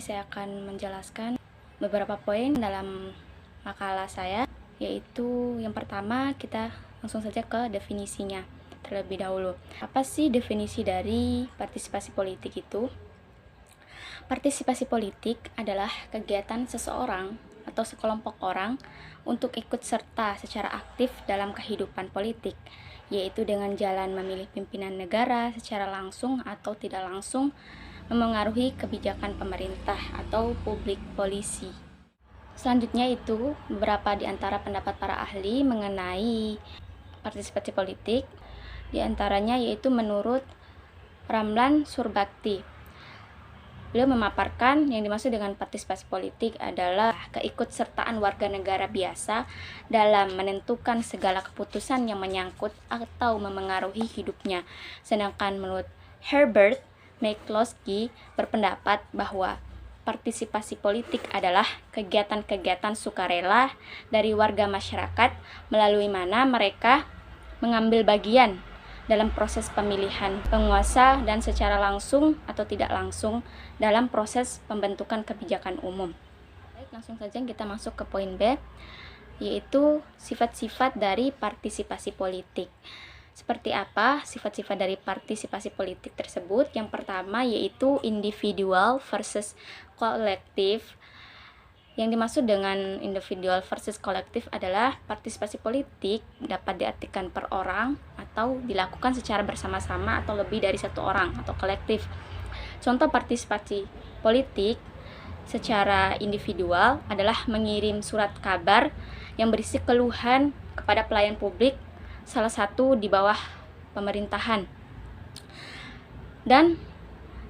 saya akan menjelaskan beberapa poin dalam makalah saya, yaitu yang pertama kita langsung saja ke definisinya terlebih dahulu. Apa sih definisi dari partisipasi politik itu? Partisipasi politik adalah kegiatan seseorang atau sekelompok orang untuk ikut serta secara aktif dalam kehidupan politik, yaitu dengan jalan memilih pimpinan negara secara langsung atau tidak langsung, memengaruhi kebijakan pemerintah atau publik polisi. Selanjutnya itu beberapa di antara pendapat para ahli mengenai partisipasi politik, di antaranya yaitu menurut Ramlan Surbakti. Beliau memaparkan yang dimaksud dengan partisipasi politik adalah keikutsertaan warga negara biasa dalam menentukan segala keputusan yang menyangkut atau memengaruhi hidupnya. Sedangkan menurut Herbert McCloskey berpendapat bahwa partisipasi politik adalah kegiatan-kegiatan sukarela dari warga masyarakat melalui mana mereka mengambil bagian dalam proses pemilihan penguasa dan secara langsung atau tidak langsung dalam proses pembentukan kebijakan umum. Baik, langsung saja kita masuk ke poin B, yaitu sifat-sifat dari partisipasi politik. Seperti apa sifat-sifat dari partisipasi politik tersebut? Yang pertama yaitu individual versus kolektif. Yang dimaksud dengan individual versus kolektif adalah partisipasi politik dapat diartikan per orang atau dilakukan secara bersama-sama atau lebih dari satu orang atau kolektif. Contoh partisipasi politik secara individual adalah mengirim surat kabar yang berisi keluhan kepada pelayan publik, salah satu di bawah pemerintahan. Dan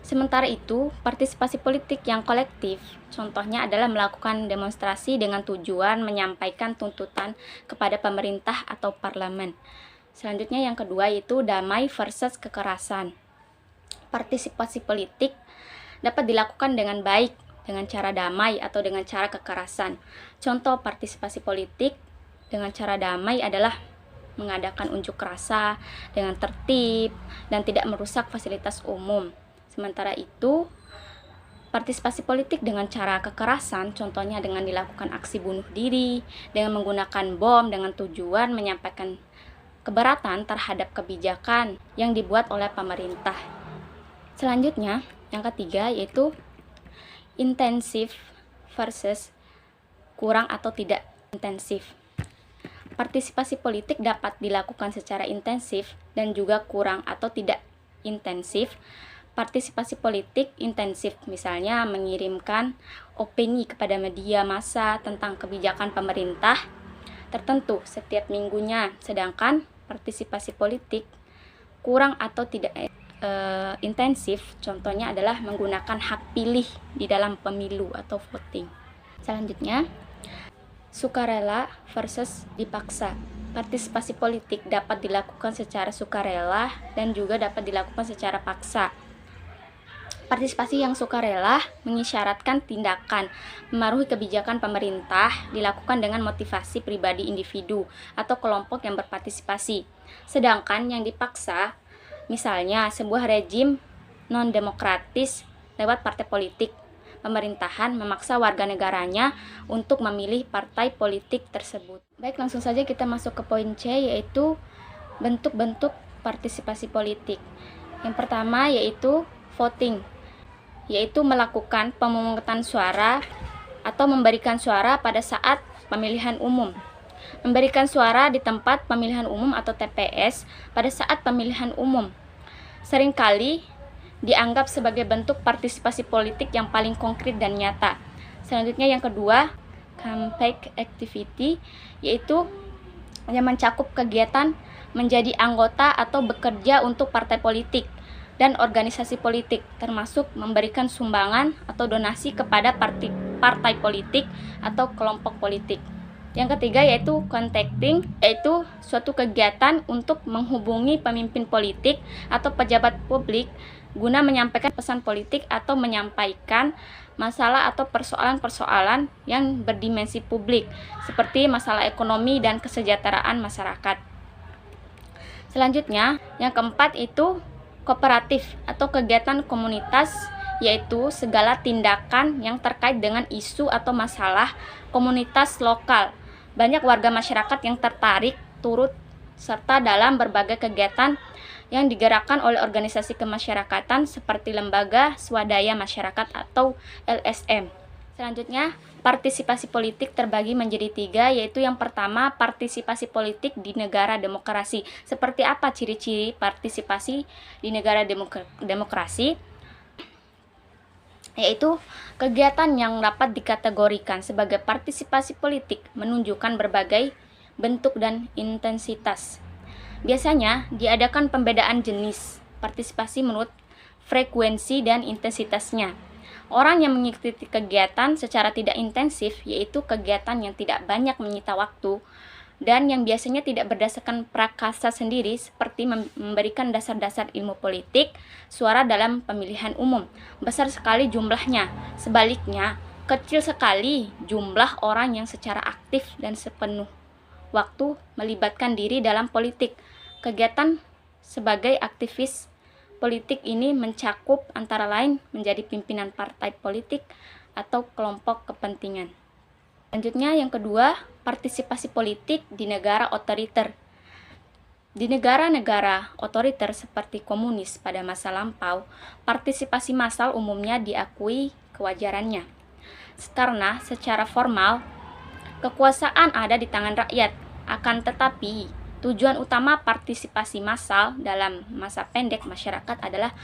sementara itu, partisipasi politik yang kolektif, contohnya adalah melakukan demonstrasi dengan tujuan menyampaikan tuntutan kepada pemerintah atau parlemen. Selanjutnya yang kedua yaitu damai versus kekerasan. Partisipasi politik dapat dilakukan dengan baik, dengan cara damai atau dengan cara kekerasan. Contoh partisipasi politik dengan cara damai adalah mengadakan unjuk rasa dengan tertib dan tidak merusak fasilitas umum. Sementara itu, partisipasi politik dengan cara kekerasan, contohnya dengan dilakukan aksi bunuh diri, dengan menggunakan bom dengan tujuan menyampaikan keberatan terhadap kebijakan yang dibuat oleh pemerintah. Selanjutnya, yang ketiga yaitu intensif versus kurang atau tidak intensif. Partisipasi politik dapat dilakukan secara intensif dan juga kurang atau tidak intensif. Partisipasi politik intensif misalnya mengirimkan opini kepada media massa tentang kebijakan pemerintah tertentu setiap minggunya, sedangkan partisipasi politik kurang atau tidak intensif contohnya adalah menggunakan hak pilih di dalam pemilu atau voting. Selanjutnya, sukarela versus dipaksa. Partisipasi politik dapat dilakukan secara sukarela dan juga dapat dilakukan secara paksa. Partisipasi yang sukarela mengisyaratkan tindakan mempengaruhi kebijakan pemerintah dilakukan dengan motivasi pribadi individu atau kelompok yang berpartisipasi. Sedangkan yang dipaksa, misalnya sebuah rejim non-demokratis lewat partai politik, pemerintahan memaksa warga negaranya untuk memilih partai politik tersebut. Baik, langsung saja kita masuk ke poin C, yaitu bentuk-bentuk partisipasi politik. Yang pertama yaitu voting, yaitu melakukan pemungutan suara atau memberikan suara pada saat pemilihan umum. Memberikan suara di tempat pemilihan umum atau TPS pada saat pemilihan umum seringkali dianggap sebagai bentuk partisipasi politik yang paling konkret dan nyata. Selanjutnya yang kedua, campaign activity, yaitu yang mencakup kegiatan menjadi anggota atau bekerja untuk partai politik dan organisasi politik, termasuk memberikan sumbangan atau donasi kepada partai politik atau kelompok politik. Yang ketiga yaitu contacting, yaitu suatu kegiatan untuk menghubungi pemimpin politik atau pejabat publik guna menyampaikan pesan politik atau menyampaikan masalah atau persoalan-persoalan yang berdimensi publik, seperti masalah ekonomi dan kesejahteraan masyarakat. Selanjutnya, yang keempat itu kooperatif atau kegiatan komunitas yaitu segala tindakan yang terkait dengan isu atau masalah komunitas lokal. Banyak warga masyarakat yang tertarik turut serta dalam berbagai kegiatan yang digerakkan oleh organisasi kemasyarakatan seperti lembaga swadaya masyarakat atau LSM. Selanjutnya, partisipasi politik terbagi menjadi 3, yaitu yang pertama, partisipasi politik di negara demokrasi. Seperti apa ciri-ciri partisipasi di negara demokrasi? Yaitu kegiatan yang dapat dikategorikan sebagai partisipasi politik menunjukkan berbagai bentuk dan intensitas. Biasanya diadakan pembedaan jenis partisipasi menurut frekuensi dan intensitasnya. Orang yang mengikuti kegiatan secara tidak intensif, yaitu kegiatan yang tidak banyak menyita waktu dan yang biasanya tidak berdasarkan prakasa sendiri, seperti memberikan dasar-dasar ilmu politik, suara dalam pemilihan umum. Besar sekali jumlahnya. Sebaliknya, kecil sekali jumlah orang yang secara aktif dan sepenuh waktu melibatkan diri dalam politik. Kegiatan sebagai aktivis politik ini mencakup antara lain menjadi pimpinan partai politik atau kelompok kepentingan. Selanjutnya yang kedua, partisipasi politik di negara otoriter. Di negara-negara otoriter seperti komunis pada masa lampau, partisipasi massal umumnya diakui kewajarannya. Karena secara formal, kekuasaan ada di tangan rakyat. Akan tetapi, tujuan utama partisipasi massal dalam masa pendek masyarakat adalah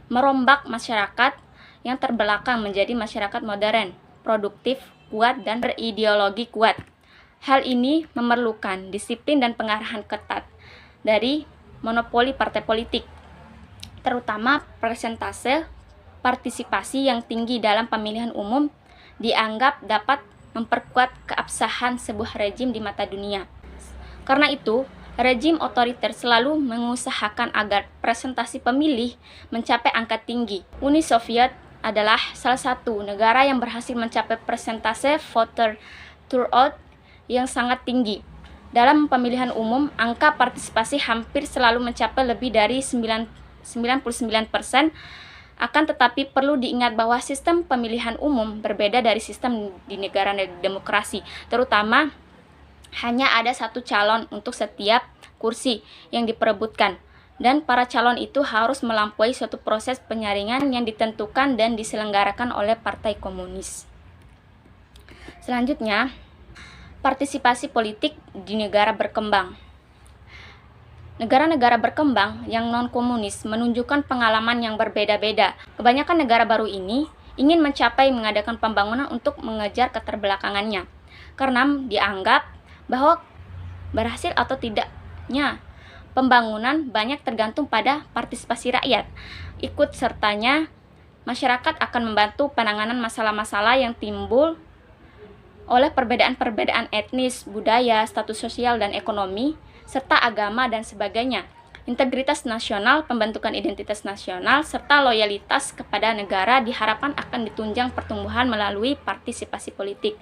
merombak masyarakat yang terbelakang menjadi masyarakat modern, produktif, kuat, dan berideologi kuat. Hal ini memerlukan disiplin dan pengarahan ketat dari monopoli partai politik, terutama persentase partisipasi yang tinggi dalam pemilihan umum dianggap dapat memperkuat keabsahan sebuah rejim di mata dunia. Karena itu, rejim otoriter selalu mengusahakan agar presentasi pemilih mencapai angka tinggi. Uni Soviet adalah salah satu negara yang berhasil mencapai persentase voter turnout yang sangat tinggi. Dalam pemilihan umum, angka partisipasi hampir selalu mencapai lebih dari 99%. Akan tetapi perlu diingat bahwa sistem pemilihan umum berbeda dari sistem di negara demokrasi, terutama hanya ada satu calon untuk setiap kursi yang diperebutkan, dan para calon itu harus melampaui suatu proses penyaringan yang ditentukan dan diselenggarakan oleh partai komunis. Selanjutnya, partisipasi politik di negara berkembang. Negara-negara berkembang yang non-komunis menunjukkan pengalaman yang berbeda-beda. Kebanyakan negara baru ini ingin mengadakan pembangunan untuk mengejar keterbelakangannya, karena dianggap bahwa berhasil atau tidaknya pembangunan banyak tergantung pada partisipasi rakyat. Ikut sertanya, masyarakat akan membantu penanganan masalah-masalah yang timbul oleh perbedaan-perbedaan etnis, budaya, status sosial dan ekonomi, serta agama dan sebagainya. Integritas nasional, pembentukan identitas nasional, serta loyalitas kepada negara diharapkan akan ditunjang pertumbuhan melalui partisipasi politik.